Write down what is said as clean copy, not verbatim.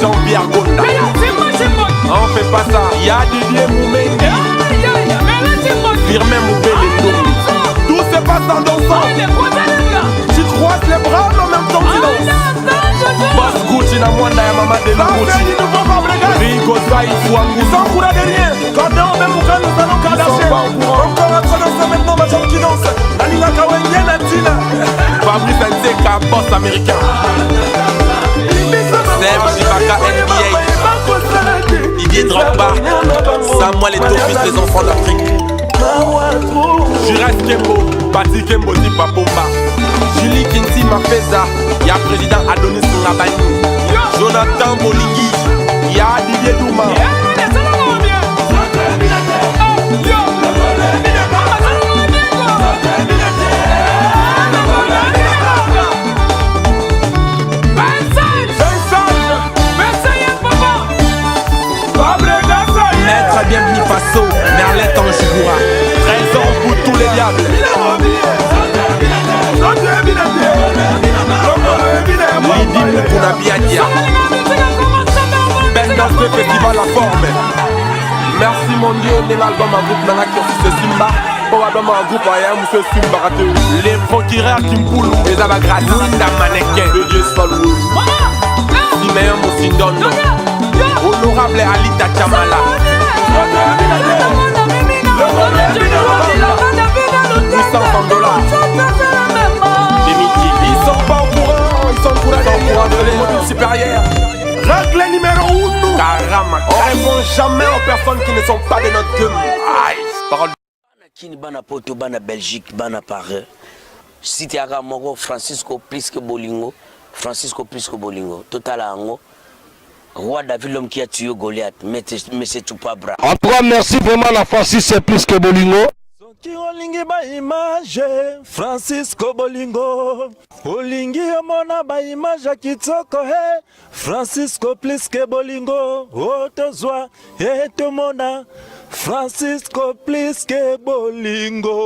Jean-Pierre Gonda. On fait pas ça. Il y a Didier Moumendi, Firmin Moubele. Tout se passe en dansant. Tu croises les bras en même temps tu danses. Boss Gucci na mwanda ya mama de Gucci. Rico Saï Fouangou. Sans courant de rien. Quand on même quand nous allons Kardashian. Encore un train de maintenant ma jambe qui danse. Nalina Kawenye Natina. Fabrice Nzeka, boss américain. Serge Ibaka NBA. Didier Drogba. Samuel Eto'o, fils des enfants d'Afrique. Juras Kembo, Bati Kembo Zipa Bomba. Julie Kinti Mafeza, y'a président Adonis Ngabani. Jonathan Bolingi, y'a Didier Douma. Maître bienvenue Faso, Merlet Tangiboura. 13 ans pour tous les diables. Lidi Moukouna Biadia. Ben dans ce festival la forme. Merci mon Dieu, l'album en groupe dans la cursus Simba. Pour l'album en groupe, il y a un monsieur Simba raté. Les procureurs Kimpoulou, les abagrades, la mannequin. Le Dieu Salou. Siméon Moussindono. Honorable Alita Chamala. 800 dollars. Ils sont pas au courant, ils sont au courant de l'émotion supérieure. Règle numéro 1. Karama. On répond jamais aux personnes qui ne sont pas de notre gueule. Aïe, parole. Kini bana poto bana Belgique bana Paris. Cité aga moko Francisco Prisque Bolingo. Francisco Prisque Bolingo. Total ango. Roi David l'homme qui a tué Goliath. Mais c'est tout pas bras. En tout cas, merci vraiment la Francis Prisque Bolingo. Soki olingi ba image Francisco Bolingo. Olingi omona ba image kitoko he Francisco Prisque Bolingo. Otozwa etomona Francisco Prisque Bolingo.